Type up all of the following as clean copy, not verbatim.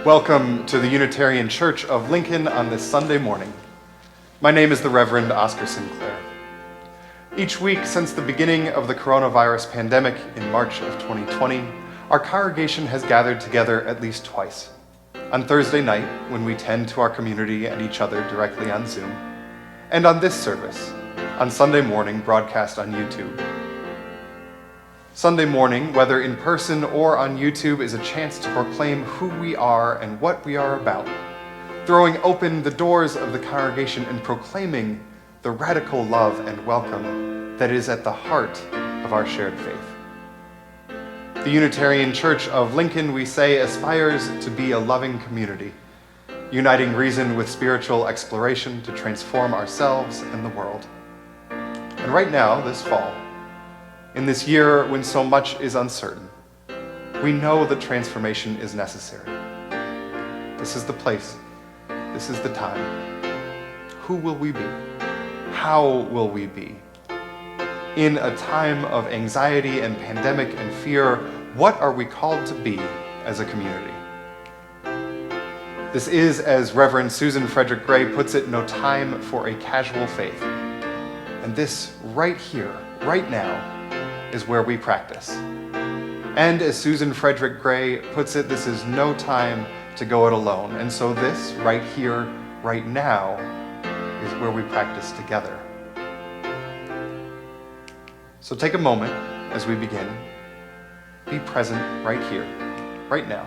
Welcome to the Unitarian Church of Lincoln on this Sunday morning. My name is the Reverend Oscar Sinclair. Each week since the beginning of the coronavirus pandemic in March of 2020, our congregation has gathered together at least twice. On Thursday night, when we tend to our community and each other directly on Zoom, and on this service, on Sunday morning broadcast on YouTube. Sunday morning, whether in person or on YouTube, is a chance to proclaim who we are and what we are about, throwing open the doors of the congregation and proclaiming the radical love and welcome that is at the heart of our shared faith. The Unitarian Church of Lincoln, we say, aspires to be a loving community, uniting reason with spiritual exploration to transform ourselves and the world. And right now, this fall, in this year when so much is uncertain, we know that transformation is necessary. This is the place. This is the time. Who will we be? How will we be? In a time of anxiety and pandemic and fear, what are we called to be as a community? This is, as Reverend Susan Frederick Gray puts it, no time for a casual faith. And this right here, right now, is where we practice. And as Susan Frederick Gray puts it, this is no time to go it alone. And so this, right here, right now, is where we practice together. So take a moment as we begin. Be present right here, right now.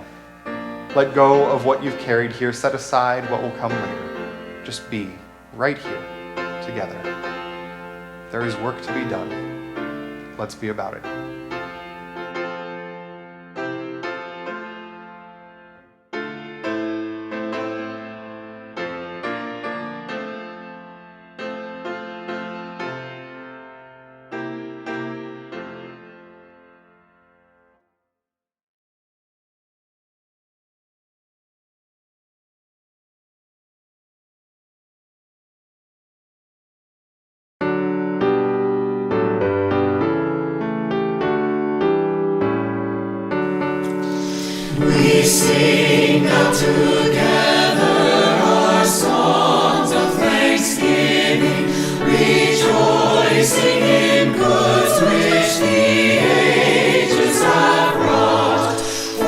Let go of what you've carried here. Set aside what will come later. Just be right here, together. There is work to be done. Let's be about it. We sing now together our songs of thanksgiving, rejoicing in goods which the ages have wrought. For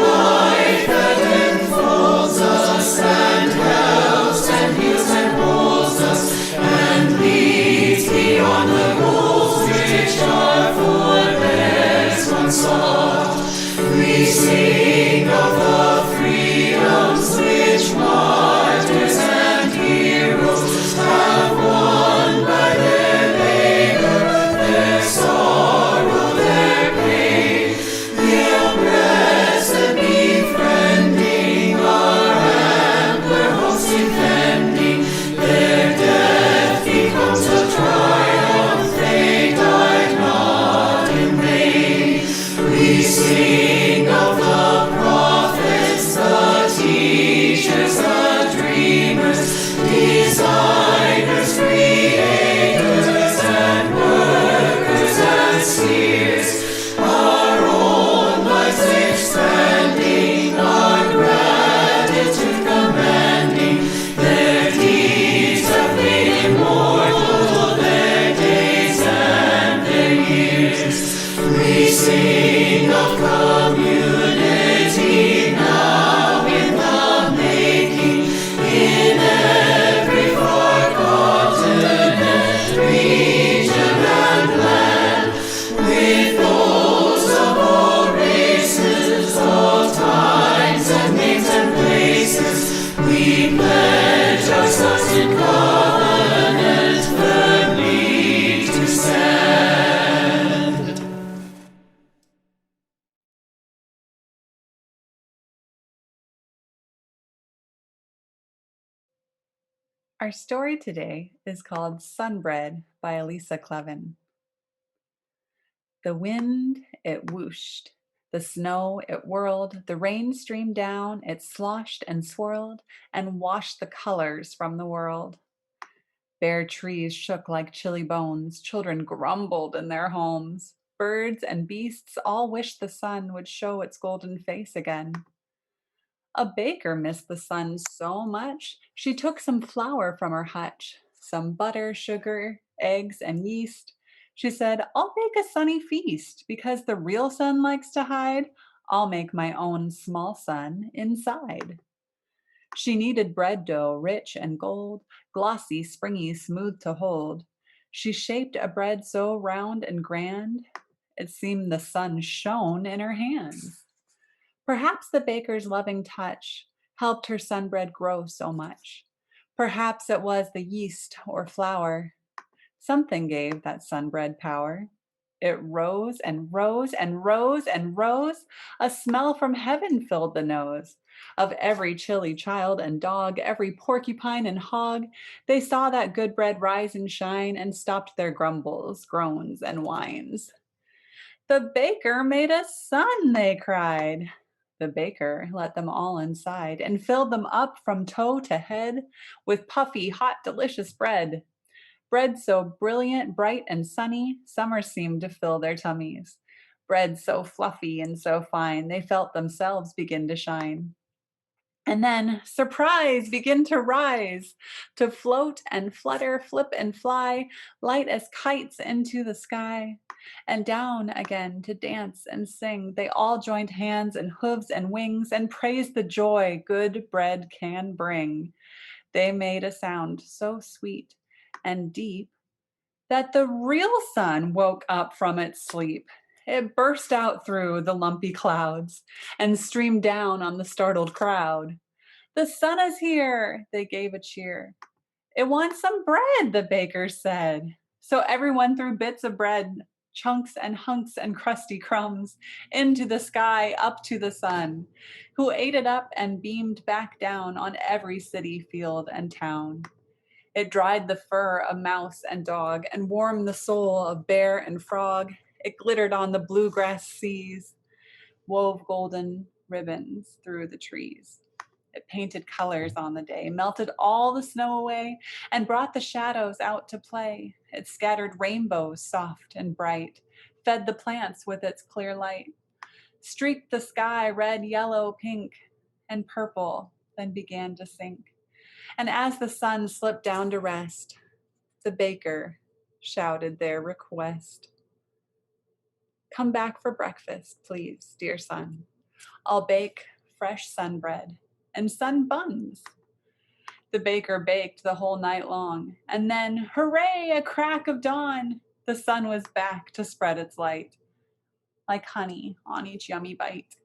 life that enfolds us and helps and heals and holds us and leads beyond the goals which our forebears once sought. We sing of the freedoms which martyrs and heroes have won by their labor, their sorrow, their pain. The oppressed befriending, our ampler hopes defending, their death becomes a triumph, they died not in vain. We sing of the prophets, the teachers, the dreamers, designers, creators, and workers and seers, our own lives expanding, our gratitude commanding. Their deeds have made immortal their days and their years. We sing of community now in the making, in every far continent, region, and land, with those of all races, all times and names and places. We pledge ourselves in covenant firmly to stand. Our story today is called Sunbread by Elisa Clevin. The wind, it whooshed. The snow, it whirled. The rain streamed down. It sloshed and swirled and washed the colors from the world. Bare trees shook like chilly bones. Children grumbled in their homes. Birds and beasts all wished the sun would show its golden face again. A baker missed the sun so much, she took some flour from her hutch, some butter, sugar, eggs, and yeast. She said, I'll bake a sunny feast, because the real sun likes to hide. I'll make my own small sun inside. She kneaded bread dough, rich and gold, glossy, springy, smooth to hold. She shaped a bread so round and grand, it seemed the sun shone in her hands. Perhaps the baker's loving touch helped her sunbread grow so much. Perhaps it was the yeast or flour. Something gave that sunbread power. It rose and rose and rose and rose. A smell from heaven filled the nose of every chilly child and dog, every porcupine and hog. They saw that good bread rise and shine and stopped their grumbles, groans, and whines. The baker made a sun, they cried. The baker let them all inside and filled them up from toe to head with puffy, hot, delicious bread. Bread so brilliant, bright, and sunny, summer seemed to fill their tummies. Bread so fluffy and so fine, they felt themselves begin to shine. And then, surprise, begin to rise, to float and flutter, flip and fly, light as kites into the sky, and down again to dance and sing. They all joined hands and hooves and wings and praised the joy good bread can bring. They made a sound so sweet and deep that the real sun woke up from its sleep. It burst out through the lumpy clouds and streamed down on the startled crowd. The sun is here, they gave a cheer. It wants some bread, the baker said. So everyone threw bits of bread, chunks and hunks and crusty crumbs, into the sky up to the sun, who ate it up and beamed back down on every city, field, and town. It dried the fur of mouse and dog and warmed the soul of bear and frog. It glittered on the bluegrass seas, wove golden ribbons through the trees. It painted colors on the day, melted all the snow away, and brought the shadows out to play. It scattered rainbows soft and bright, fed the plants with its clear light, streaked the sky red, yellow, pink, and purple, then began to sink. And as the sun slipped down to rest, the baker shouted their request. Come back for breakfast, please, dear son. I'll bake fresh sun bread and sun buns. The baker baked the whole night long, and then, hooray, a crack of dawn, the sun was back to spread its light, like honey on each yummy bite,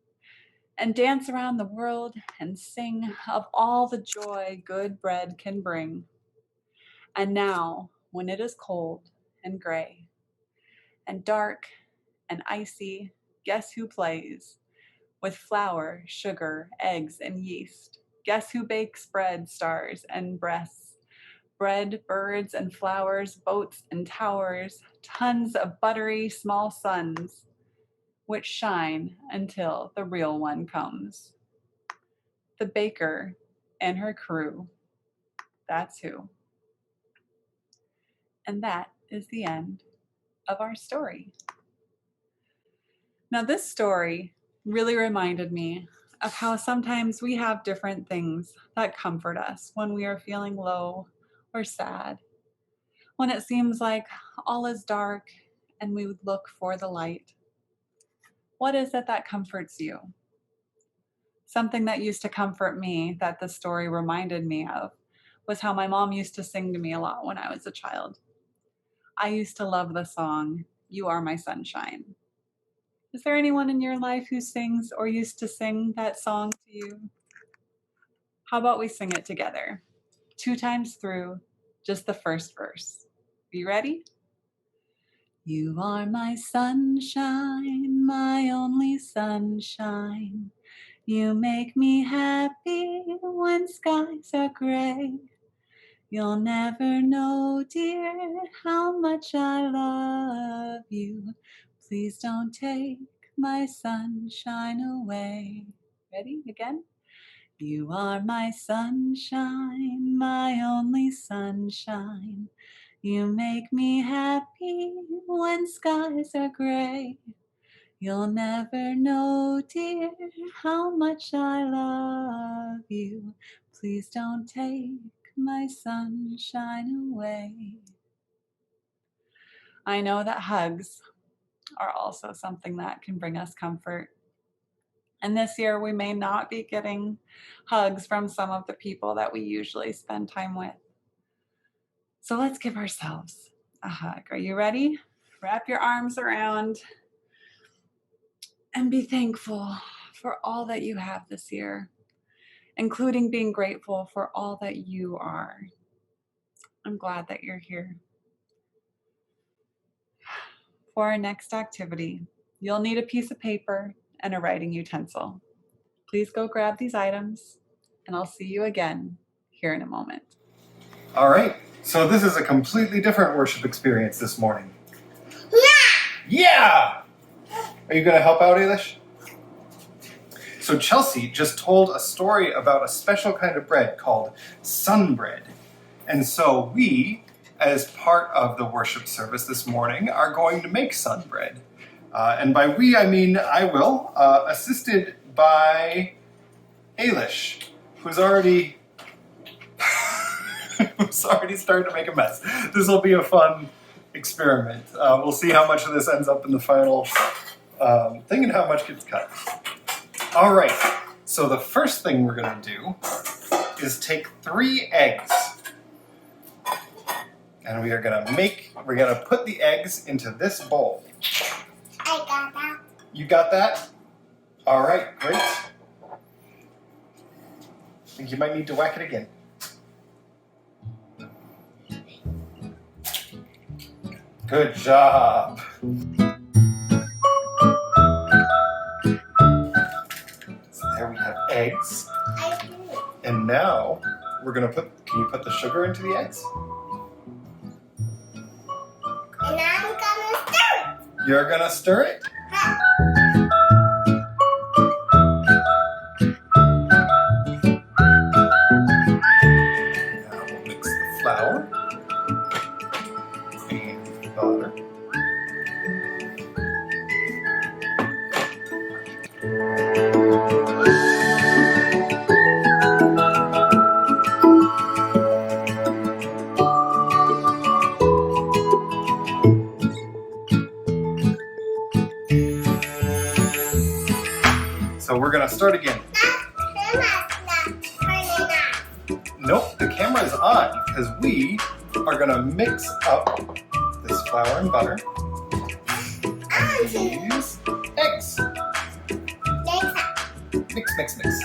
and dance around the world and sing of all the joy good bread can bring. And now, when it is cold and gray and dark and icy, guess who plays? With flour, sugar, eggs, and yeast. Guess who bakes bread, stars, and breasts? Bread, birds, and flowers, boats and towers, tons of buttery small suns, which shine until the real one comes. The baker and her crew, that's who. And that is the end of our story. Now, this story really reminded me of how sometimes we have different things that comfort us when we are feeling low or sad, when it seems like all is dark and we would look for the light. What is it that comforts you? Something that used to comfort me that the story reminded me of was how my mom used to sing to me a lot when I was a child. I used to love the song, You Are My Sunshine. Is there anyone in your life who sings or used to sing that song to you? How about we sing it together? 2 times through, just the first verse. You ready? You are my sunshine, my only sunshine. You make me happy when skies are gray. You'll never know, dear, how much I love you. Please don't take my sunshine away. Ready? Again? You are my sunshine, my only sunshine. You make me happy when skies are gray. You'll never know, dear, how much I love you. Please don't take my sunshine away. I know that hugs are also something that can bring us comfort. And this year we may not be getting hugs from some of the people that we usually spend time with. So let's give ourselves a hug. Are you ready? Wrap your arms around and be thankful for all that you have this year, including being grateful for all that you are. I'm glad that you're here. For our next activity, you'll need a piece of paper and a writing utensil. Please go grab these items, and I'll see you again here in a moment. All right, so this is a completely different worship experience this morning. Yeah! Are you going to help out, Ailish? So Chelsea just told a story about a special kind of bread called sun bread. And so we, as part of the worship service this morning, are going to make sun bread. And by we, I mean I will, assisted by Ailish, who's already started to make a mess. This will be a fun experiment. We'll see how much of this ends up in the final thing and how much gets cut. All right, so the first thing we're gonna do is take 3 eggs. And we're gonna put the eggs into this bowl. I got that. You got that? All right, great. I think you might need to whack it again. Good job. So there we have eggs. I do. And now we're gonna can you put the sugar into the eggs? And I'm gonna stir it. You're gonna stir it? Now we'll mix the flour and the butter. So we're gonna start again. Nope, the camera's on because we are gonna mix up this flour and butter and these eggs. Mix, mix, mix.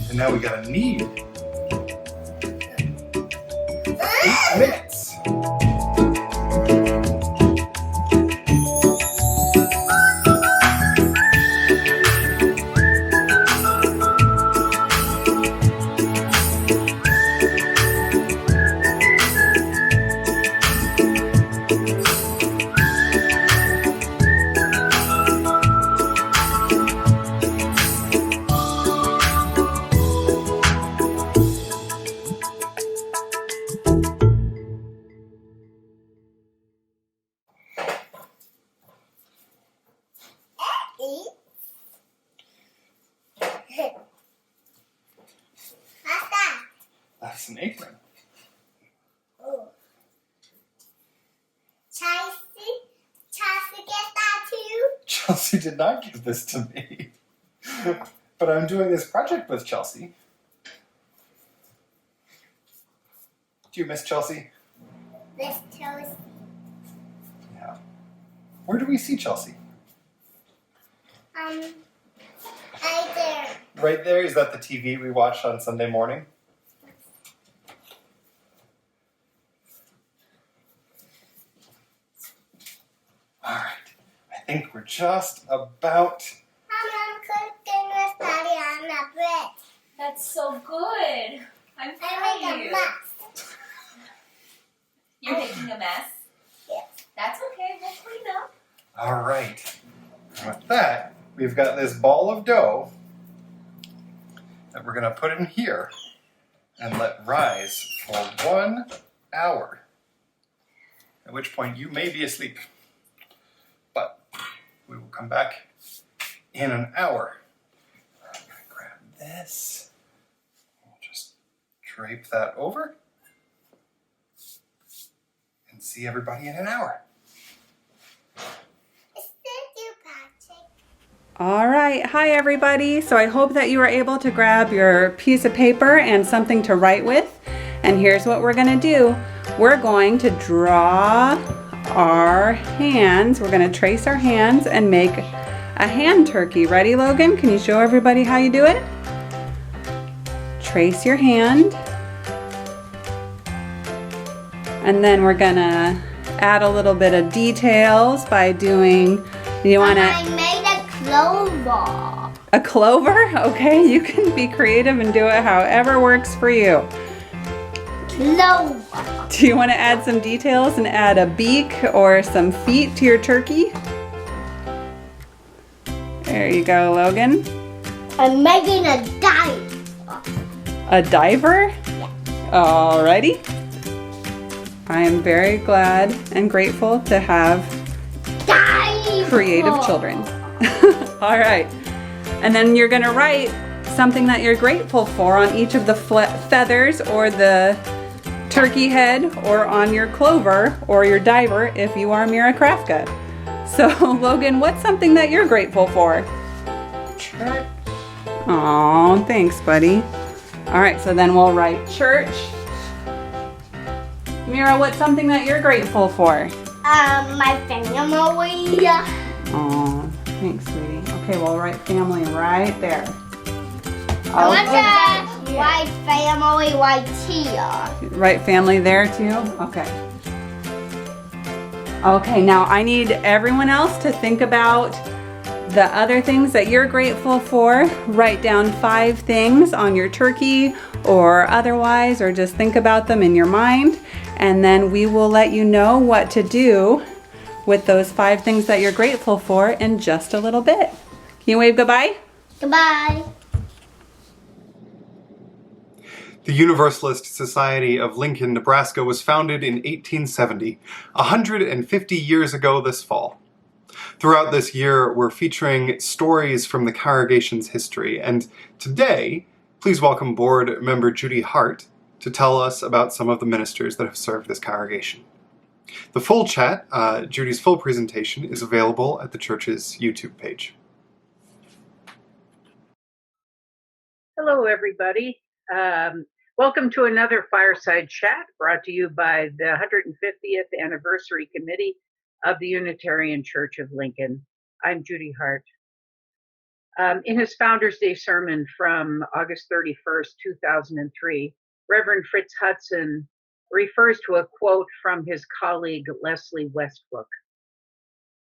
And now we gotta knead. 8 minutes. That's an apron. Chelsea get that too? Chelsea did not give this to me. But I'm doing this project with Chelsea. Do you miss Chelsea? Miss Chelsea. Yeah. Where do we see Chelsea? Right there. Right there? Is that the TV we watched on Sunday morning? think we're just about... I'm cooking with Daddy on the bread. That's so good. I'm proud I of made you. a mess. You're making a mess? Yes. That's okay. We'll clean up. All right. With that, we've got this ball of dough that we're going to put in here and let rise for 1 hour, at which point you may be asleep. But we will come back in an hour. I'm going to grab this. We'll just drape that over and see everybody in an hour. It's thank you, Patrick. All right. Hi, everybody. So I hope that you were able to grab your piece of paper and something to write with. And here's what we're going to do. We're going to draw our hands. We're going to trace our hands and make a hand turkey. Ready, Logan? Can you show everybody how you do it? Trace your hand. And then we're going to add a little bit of details by doing, you want to... I made a clover. A clover? Okay, you can be creative and do it however works for you. Clover. Do you want to add some details and add a beak or some feet to your turkey? There you go, Logan. I'm making a dive. A diver? Alrighty. I am very glad and grateful to have Dive. creative children. All right. And then you're going to write something that you're grateful for on each of the feathers or the turkey head or on your clover or your diver if you are Mira Krafka. So, Logan, what's something that you're grateful for? Church. Aw, thanks, buddy. All right, so then we'll write church. Mira, what's something that you're grateful for? My family. Aw, thanks, sweetie. Okay, we'll write family right there. I want to white family right here. Write family there too? Okay. Okay, now I need everyone else to think about the other things that you're grateful for. Write down 5 things on your turkey or otherwise, or just think about them in your mind. And then we will let you know what to do with those 5 things that you're grateful for in just a little bit. Can you wave goodbye? Goodbye. The Universalist Society of Lincoln, Nebraska was founded in 1870, 150 years ago this fall. Throughout this year, we're featuring stories from the congregation's history, and today, please welcome board member Judy Hart to tell us about some of the ministers that have served this congregation. The full chat, Judy's full presentation, is available at the church's YouTube page. Hello, everybody. Welcome to another Fireside Chat brought to you by the 150th Anniversary Committee of the Unitarian Church of Lincoln. I'm Judy Hart. In his Founders Day sermon from August 31st, 2003, Reverend Fritz Hudson refers to a quote from his colleague Leslie Westbrook.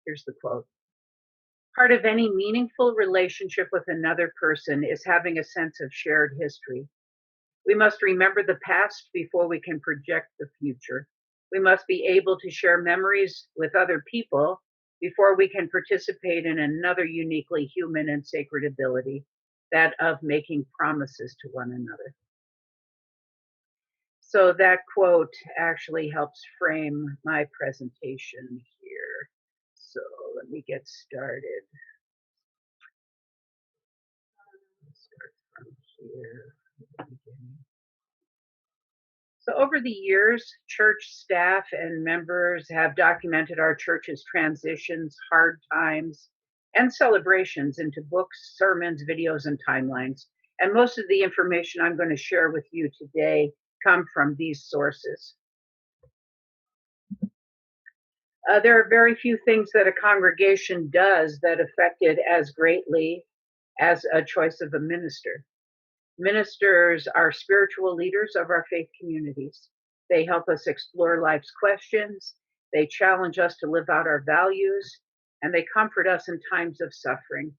Here's the quote. Part of any meaningful relationship with another person is having a sense of shared history. We must remember the past before we can project the future. We must be able to share memories with other people before we can participate in another uniquely human and sacred ability, that of making promises to one another. So that quote actually helps frame my presentation here. So let me get started. Start from here. So over the years, church staff and members have documented our church's transitions, hard times, and celebrations into books, sermons, videos, and timelines. And most of the information I'm going to share with you today come from these sources. There are very few things that a congregation does that affect it as greatly as a choice of a minister. Ministers are spiritual leaders of our faith communities. They help us explore life's questions. They challenge us to live out our values. and they comfort us in times of suffering.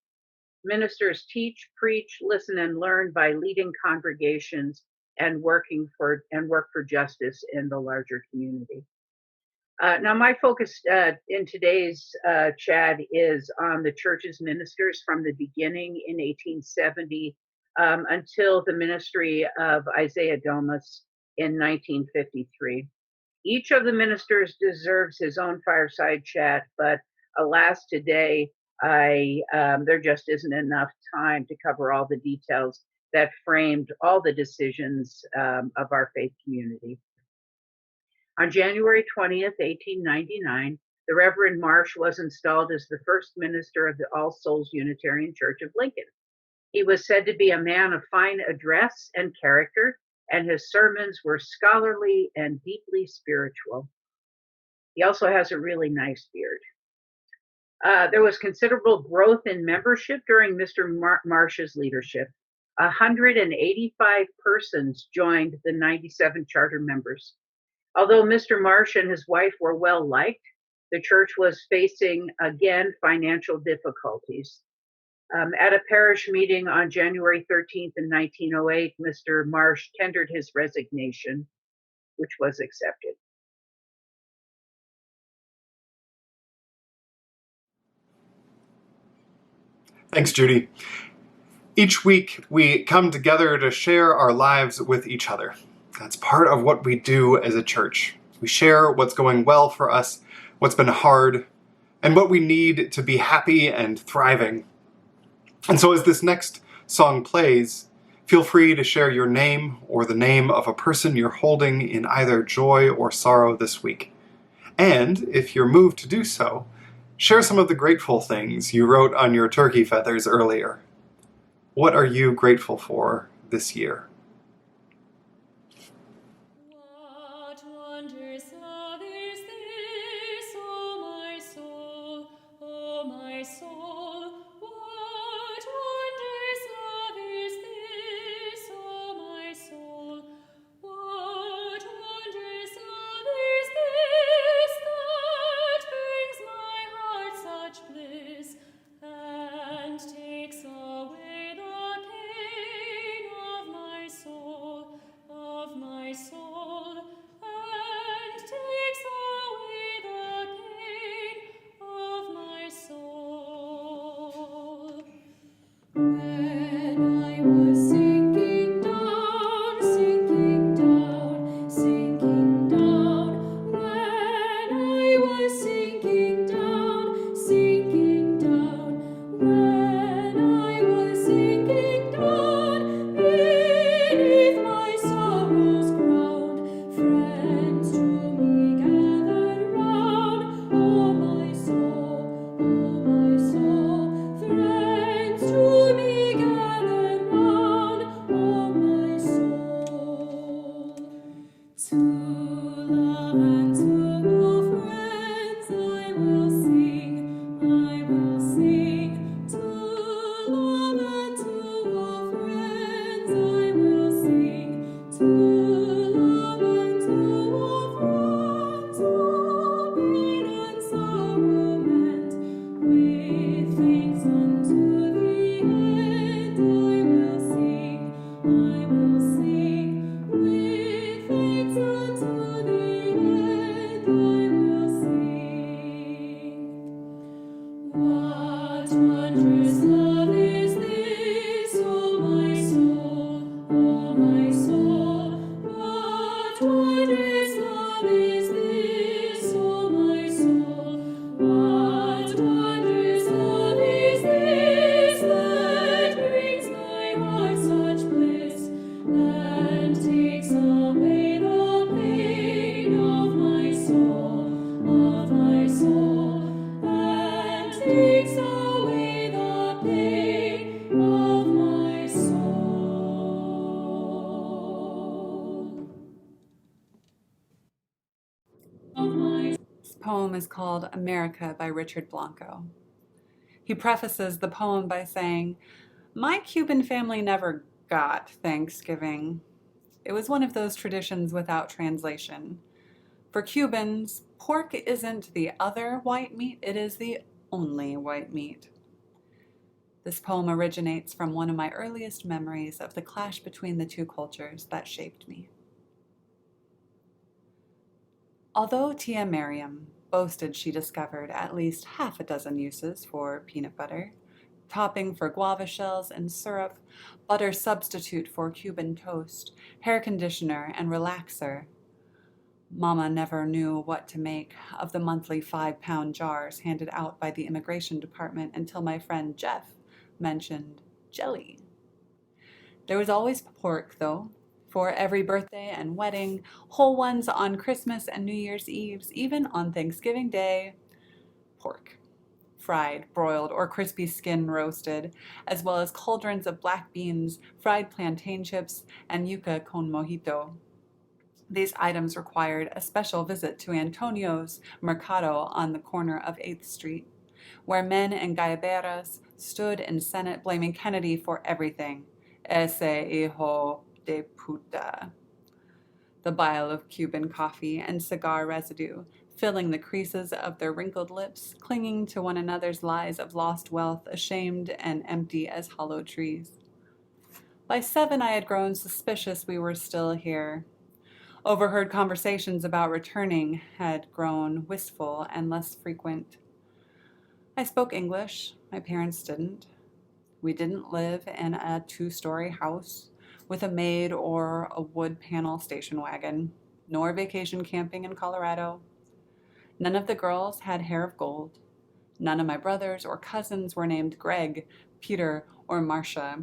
Ministers teach, preach, listen, and learn by leading congregations and work for justice in the larger community. Now, my focus in today's chat is on the church's ministers from the beginning in 1870 until the ministry of Isaiah Domus in 1953. Each of the ministers deserves his own fireside chat, but alas, today there just isn't enough time to cover all the details that framed all the decisions of our faith community. On January 20th, 1899, the Reverend Marsh was installed as the first minister of the All Souls Unitarian Church of Lincoln. He was said to be a man of fine address and character, and his sermons were scholarly and deeply spiritual. He also has a really nice beard. There was considerable growth in membership during Mr. Marsh's leadership. 185 persons joined the 97 charter members. Although Mr. Marsh and his wife were well liked, the church was facing, again, financial difficulties. At a parish meeting on January 13th in 1908, Mr. Marsh tendered his resignation, which was accepted. Thanks, Judy. Each week, we come together to share our lives with each other. That's part of what we do as a church. We share what's going well for us, what's been hard, and what we need to be happy and thriving. And so as this next song plays, feel free to share your name or the name of a person you're holding in either joy or sorrow this week. And if you're moved to do so, share some of the grateful things you wrote on your turkey feathers earlier. What are you grateful for this year? What wondrous love is this, O my soul, O my soul? What wondrous love is this, O my soul? What wondrous love is this that brings my heart such bliss and takes away the pain of my soul, and takes away the pain of my soul. When I was sinking down, sinking down, sinking down, when I was sinking down, sinking down, when I was sinking down, beneath my sorrow's ground, friends to me gathered round, oh my soul, friends to me gathered round, oh my soul. To love and to all friends I will sing, I will sing. To love and to all friends I will sing. To love and to all friends, all pain and sorrow meant, with thanks unto the end I will sing, I will sing. With thanks unto the end I will sing. What wondrous love is this, O my soul, O my soul? What wondrous love is this, O my soul? What wondrous love is this that brings my heart such bliss and takes away the pain of my soul, and takes away the pain of my soul. This poem is called America by Richard Blanco. He prefaces the poem by saying, "My Cuban family never got Thanksgiving. It was one of those traditions without translation. For Cubans, pork isn't the other white meat, it is the only white meat. This poem originates from one of my earliest memories of the clash between the two cultures that shaped me. Although Tia Miriam boasted she discovered at least half a dozen uses for peanut butter, topping for guava shells and syrup, butter substitute for Cuban toast, hair conditioner and relaxer, Mama never knew what to make of the monthly 5-pound jars handed out by the immigration department until my friend Jeff mentioned jelly. There was always pork, though, for every birthday and wedding, whole ones on Christmas and New Year's Eves, even on Thanksgiving Day. Pork. Fried, broiled, or crispy skin roasted, as well as cauldrons of black beans, fried plantain chips, and yuca con mojito. These items required a special visit to Antonio's Mercado on the corner of 8th Street, where men and galleberas stood in Senate blaming Kennedy for everything. Ese hijo de puta. The bile of Cuban coffee and cigar residue, filling the creases of their wrinkled lips, clinging to one another's lies of lost wealth, ashamed and empty as hollow trees. By 7, I had grown suspicious we were still here. Overheard conversations about returning had grown wistful and less frequent. I spoke English. My parents didn't. We didn't live in a 2-story house with a maid or a wood panel station wagon, nor vacation camping in Colorado. None of the girls had hair of gold. None of my brothers or cousins were named Greg, Peter, or Marcia.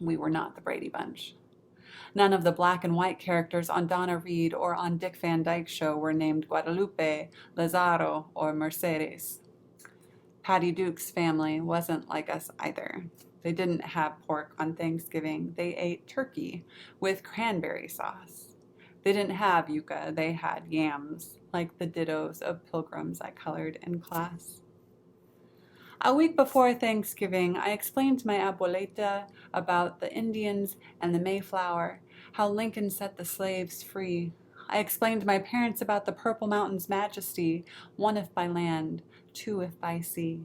We were not the Brady Bunch. None of the black and white characters on Donna Reed or on Dick Van Dyke's show were named Guadalupe, Lazaro, or Mercedes. Patty Duke's family wasn't like us either. They didn't have pork on Thanksgiving. They ate turkey with cranberry sauce. They didn't have yuca. They had yams, like the dittos of pilgrims I colored in class. A week before Thanksgiving, I explained to my abuelita about the Indians and the Mayflower, how Lincoln set the slaves free. I explained to my parents about the Purple Mountain's majesty, 1 if by land, 2 if by sea.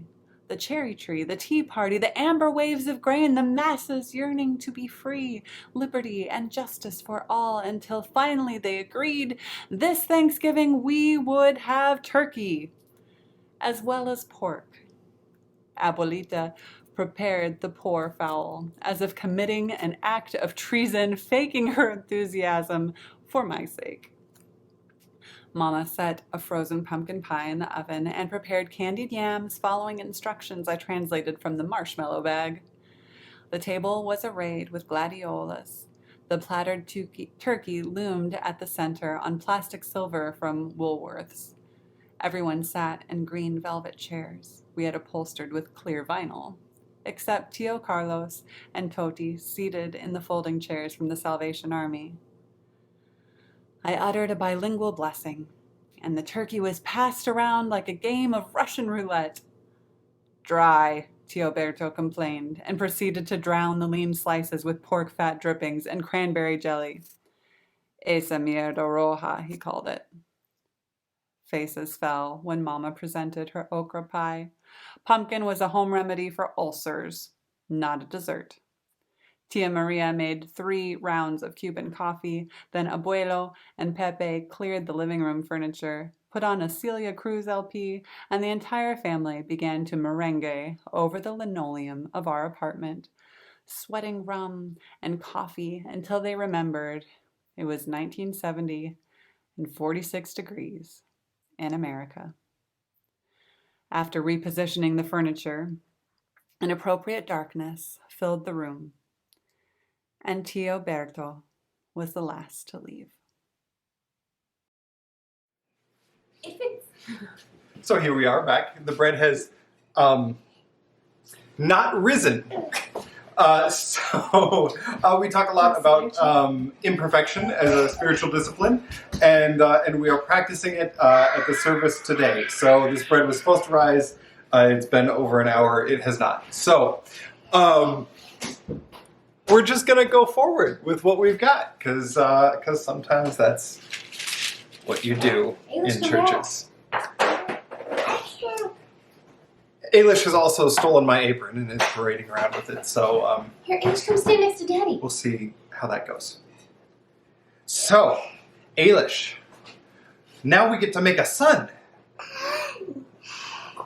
The cherry tree, the tea party, the amber waves of grain, the masses yearning to be free, liberty and justice for all, until finally they agreed this Thanksgiving we would have turkey, as well as pork. Abuelita prepared the poor fowl, as if committing an act of treason, faking her enthusiasm for my sake. Mama set a frozen pumpkin pie in the oven and prepared candied yams, following instructions I translated from the marshmallow bag. The table was arrayed with gladiolas. The plattered turkey loomed at the center on plastic silver from Woolworth's. Everyone sat in green velvet chairs we had upholstered with clear vinyl, except Tio Carlos and Toti seated in the folding chairs from the Salvation Army. I uttered a bilingual blessing, and the turkey was passed around like a game of Russian roulette. Dry, Tio Berto complained, and proceeded to drown the lean slices with pork fat drippings and cranberry jelly. Esa mierda roja, he called it. Faces fell when Mama presented her okra pie. Pumpkin was a home remedy for ulcers, not a dessert. Tia Maria made 3 rounds of Cuban coffee, then Abuelo and Pepe cleared the living room furniture, put on a Celia Cruz LP, and the entire family began to merengue over the linoleum of our apartment, sweating rum and coffee until they remembered it was 1970 and 46 degrees in America. After repositioning the furniture, an appropriate darkness filled the room, and Tio Berto was the last to leave. So here we are back. The bread has not risen. We talk a lot about imperfection as a spiritual discipline, and we are practicing it at the service today. So this bread was supposed to rise. It's been over an hour. It has not. So we're just gonna go forward with what we've got, because sometimes that's what you do in churches. Ailish has also stolen my apron and is parading around with it, so Here, Ailish, come stand next to Daddy. we'll see how that goes. So, Ailish, now we get to make a sun.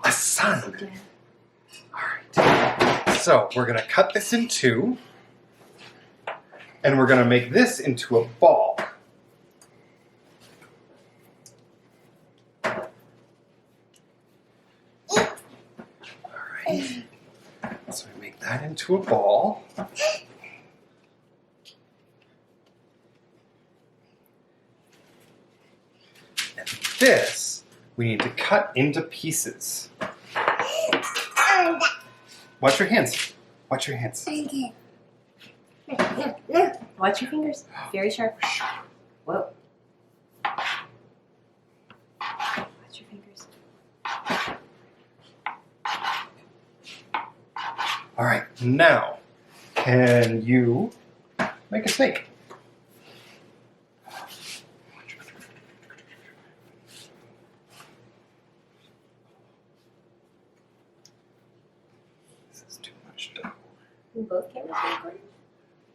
A sun. Alright. So, we're going to cut this in two, and we're going to make this into a ball. Alright. So, we make that into a ball. This, we need to cut into pieces. Watch your hands. Watch your hands. Watch your fingers. Very sharp. Whoa. Watch your fingers. All right, now, can you make a snake? This is too much dough. Both cameras are recording?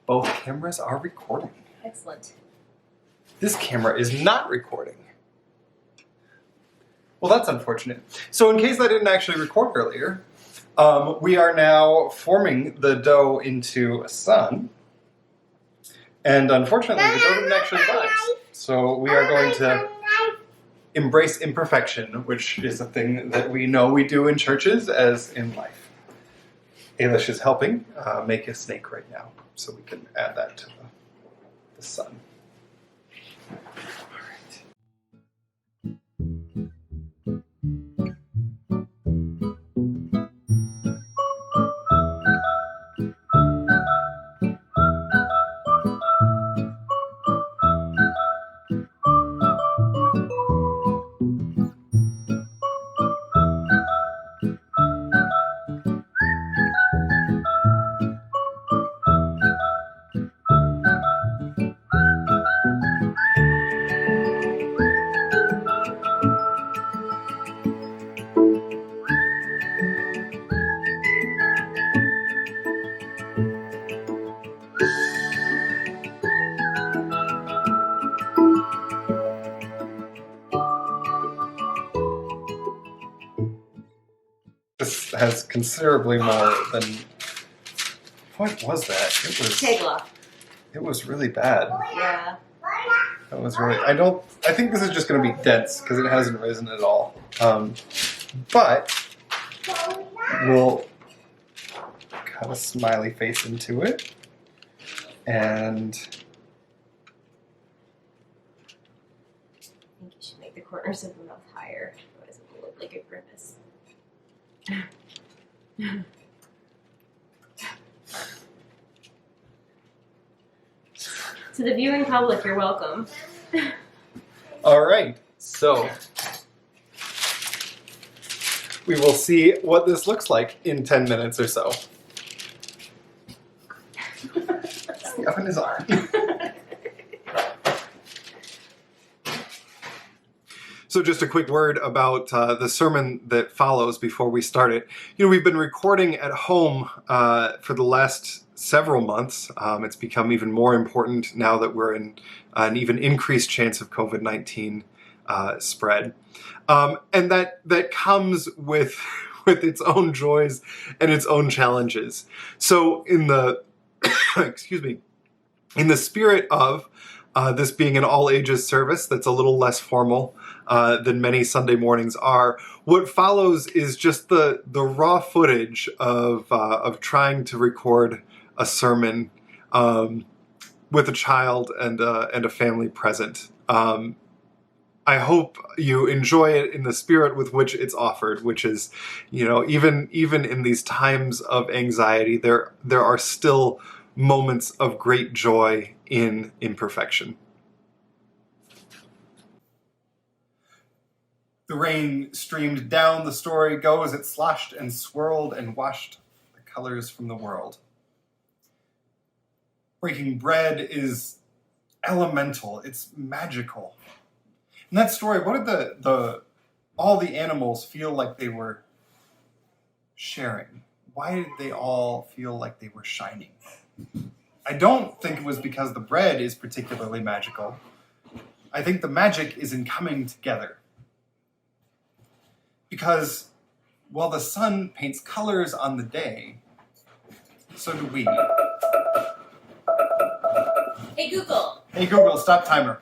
Both cameras are recording. Excellent. This camera is not recording. Well, that's unfortunate. So in case I didn't actually record earlier, we are now forming the dough into a sun. And unfortunately, the dough didn't actually rise. So we are going to embrace imperfection, which is a thing that we know we do in churches as in life. Ailish is helping make a snake right now, so we can add that to the sun. This has considerably more than. What was that? Table off. It was really bad. Yeah. That was really. I think this is just going to be dense because it hasn't risen at all. But we'll cut a smiley face into it, and I think you should make the corners of the mouth higher, otherwise it will look like a grimace. To the viewing public, you're welcome. all right. So we will see what this looks like in 10 minutes or so. The oven is on. So just a quick word about the sermon that follows before we start it. You know, we've been recording at home for the last several months. It's become even more important now that we're in an even increased chance of COVID-19 spread. And that comes with its own joys and its own challenges. So in the, excuse me, in the spirit of this being an all-ages service that's a little less formal than many Sunday mornings are, what follows is just the raw footage of trying to record a sermon with a child and a family present. I hope you enjoy it in the spirit with which it's offered, which is, you know, even in these times of anxiety, there are still moments of great joy in imperfection. The rain streamed down, the story goes, it sloshed and swirled and washed the colors from the world. Breaking bread is elemental, it's magical. In that story, what did all the animals feel like they were sharing? Why did they all feel like they were shining? I don't think it was because the bread is particularly magical. I think the magic is in coming together. Because while the sun paints colors on the day, so do we. Hey Google. Hey Google, stop timer.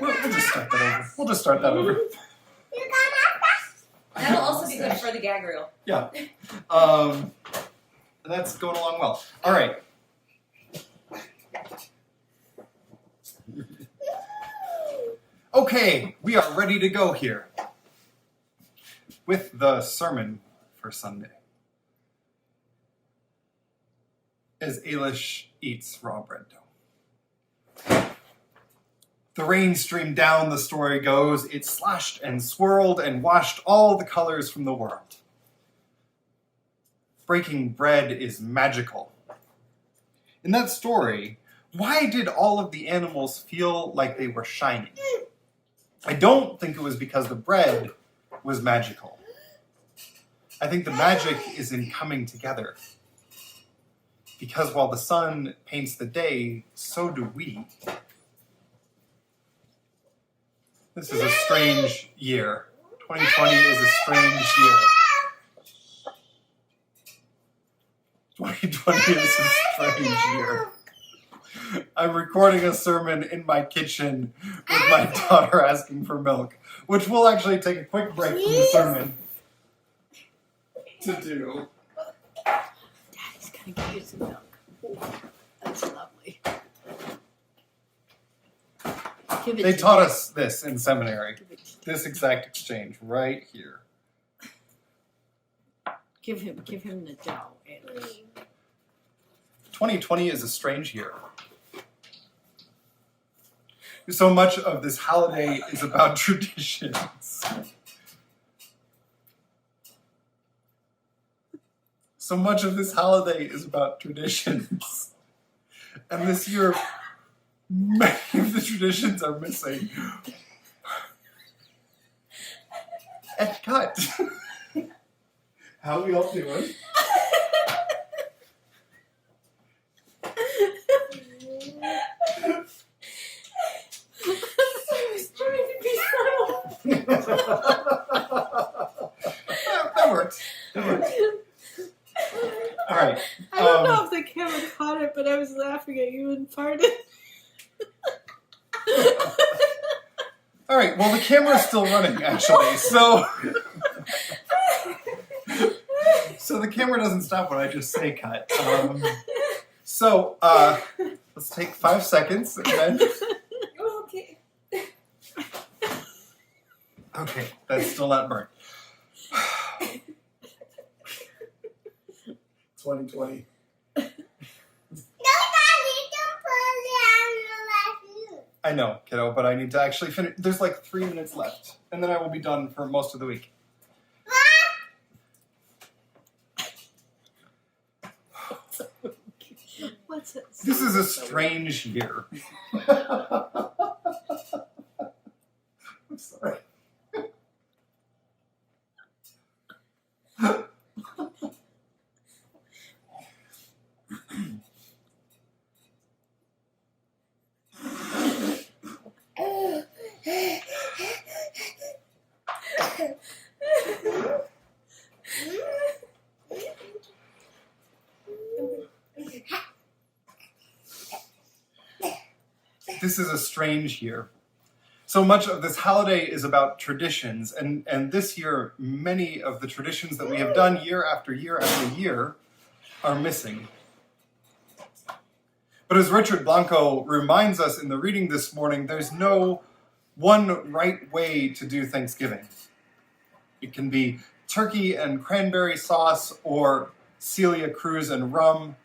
We'll just start that over. We'll just start that over. You got That'll also be good for the gag reel. Yeah. That's going along well. All right. Okay, we are ready to go here with the sermon for Sunday. As Ailish eats raw bread dough. The rain streamed down, the story goes. It slashed and swirled and washed all the colors from the world. Breaking bread is magical. In that story, why did all of the animals feel like they were shining? I don't think it was because the bread was magical. I think the magic is in coming together. Because while the sun paints the day, so do we. This is a strange year. 2020 is a strange year. 2020 is a strange year. I'm recording a sermon in my kitchen with my daughter asking for milk, which we'll actually take a quick break from the sermon to do. Daddy's gonna give you some milk. That's lovely. Give it They to taught me. us this in seminary, Give it to me. this exact exchange right here. Give him the dough, Ailish. 2020 is a strange year. So much of this holiday is about traditions. So much of this holiday is about traditions. And this year, many of the traditions are missing. And cut. How are we all doing? That worked. That worked. All right. I don't know if the camera caught it, but I was laughing at you and pardon. All right. Well, the camera's still running, actually. So the camera doesn't stop when I just say cut. Let's take 5 seconds and then. Okay. Okay, that's still not burnt. 2020. I know, kiddo, but I need to actually finish. There's like 3 minutes left, and then I will be done for most of the week. What's it? This is a strange year. I'm sorry. This is a strange year. So much of this holiday is about traditions, and this year, many of the traditions that we have done year after year after year are missing. But as Richard Blanco reminds us in the reading this morning, there's no one right way to do Thanksgiving. It can be turkey and cranberry sauce, or Celia Cruz and rum,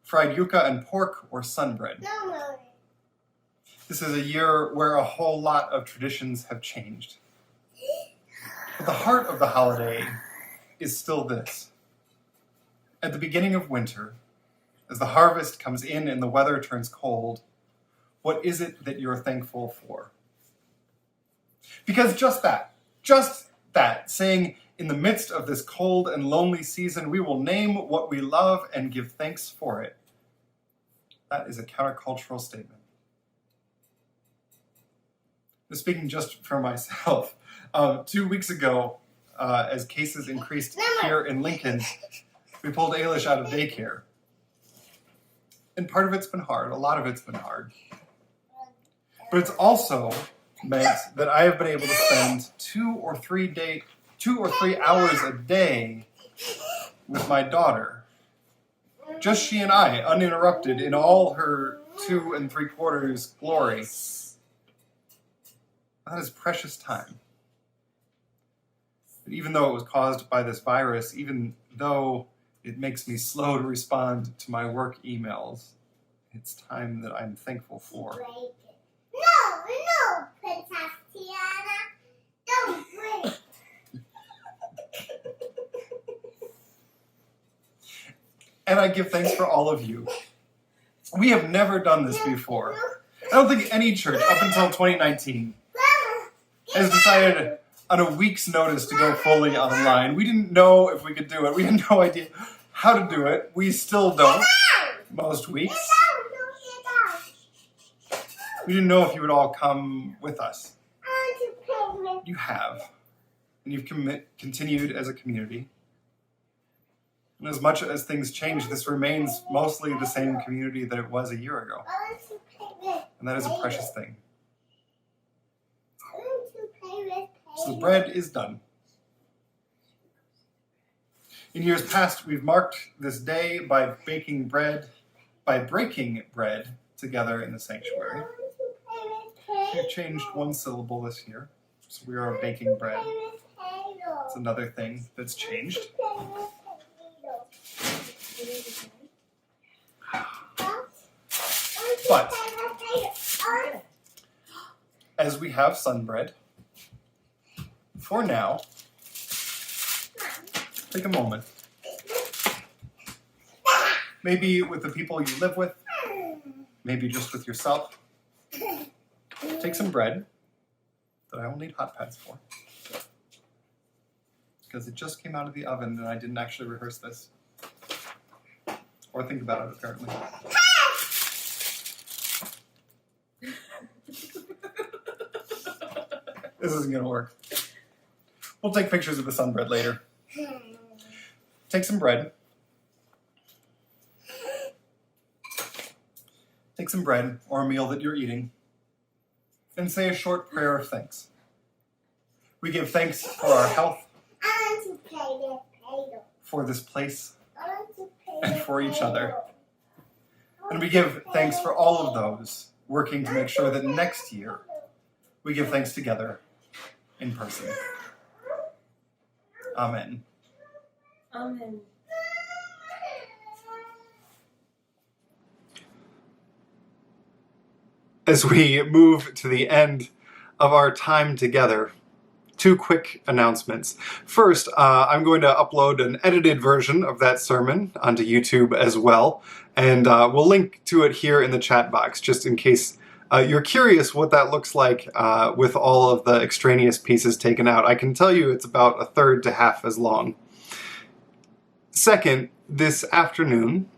fried yuca and pork, or sunbread. This is a year where a whole lot of traditions have changed. But the heart of the holiday is still this. At the beginning of winter, as the harvest comes in and the weather turns cold, what is it that you're thankful for? Because just that, saying In the midst of this cold and lonely season, we will name what we love and give thanks for it. That is a countercultural statement. Speaking just for myself, 2 weeks ago, as cases increased here in Lincoln, we pulled Ailish out of daycare. And part of it's been hard, a lot of it's been hard. But it's also meant that I have been able to spend 2 or 3 hours a day with my daughter. Just she and I, uninterrupted in all her 2 3/4 glory. That is precious time. But even though it was caused by this virus, even though it makes me slow to respond to my work emails, it's time that I'm thankful for. No, Princess Tiana. Don't break. And I give thanks for all of you. We have never done this before. I don't think any church up until 2019 has decided on a week's notice to go fully online. We didn't know if we could do it. We had no idea how to do it. We still don't most weeks. We didn't know if you would all come with us. You have. And you've continued as a community. And as much as things change, this remains mostly the same community that it was a year ago. And that is a precious thing. So the bread is done. In years past, we've marked this day by breaking bread together in the sanctuary. We've changed one syllable this year, so we are baking bread. It's another thing that's changed. But as we have sunbread, for now, take a moment. Maybe with the people you live with, maybe just with yourself. Take some bread that I will need hot pads for, because it just came out of the oven and I didn't actually rehearse this or think about it apparently. This isn't going to work. We'll take pictures of the sunbread later. Take some bread. Take some bread or a meal that you're eating and say a short prayer of thanks. We give thanks for our health, for this place, and for each other. And we give thanks for all of those working to make sure that next year we give thanks together in person. Amen. Amen. As we move to the end of our time together, 2 quick announcements. First, I'm going to upload an edited version of that sermon onto YouTube as well, and we'll link to it here in the chat box, just in case you're curious what that looks like with all of the extraneous pieces taken out. I can tell you it's about 1/3 to half as long. Second, this afternoon,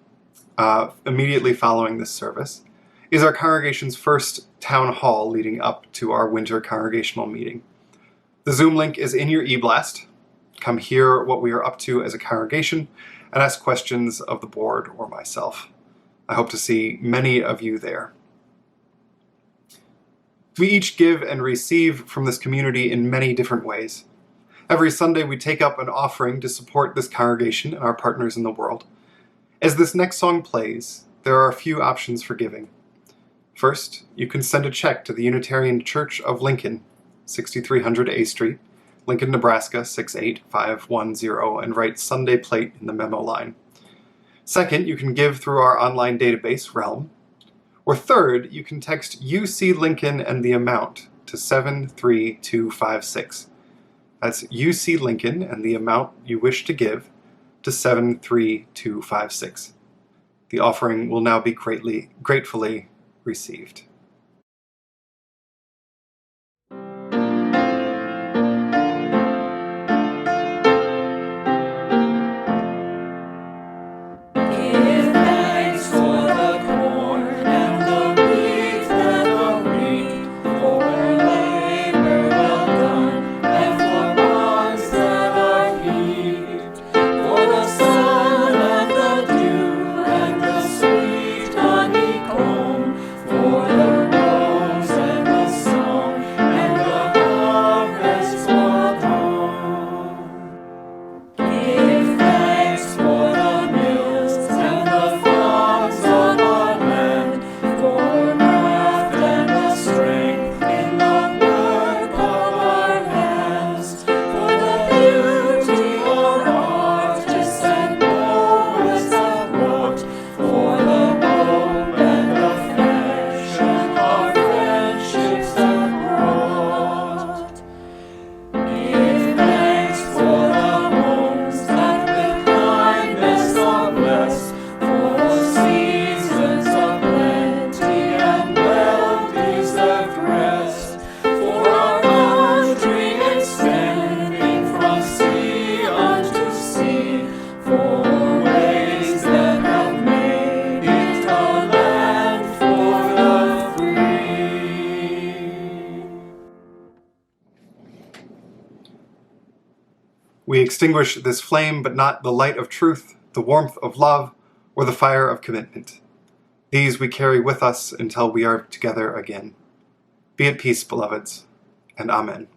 immediately following this service, is our congregation's first town hall leading up to our winter congregational meeting. The Zoom link is in your e-blast. Come hear what we are up to as a congregation and ask questions of the board or myself. I hope to see many of you there. We each give and receive from this community in many different ways. Every Sunday we take up an offering to support this congregation and our partners in the world. As this next song plays, there are a few options for giving. First, you can send a check to the Unitarian Church of Lincoln, 6300 A Street, Lincoln, Nebraska 68510, and write Sunday Plate in the memo line. Second, you can give through our online database, Realm. Or third, you can text UC Lincoln and the amount to 73256. That's UC Lincoln and the amount you wish to give to 73256. The offering will now be gratefully received. We extinguish this flame, but not the light of truth, the warmth of love, or the fire of commitment. These we carry with us until we are together again. Be at peace, beloveds, and Amen.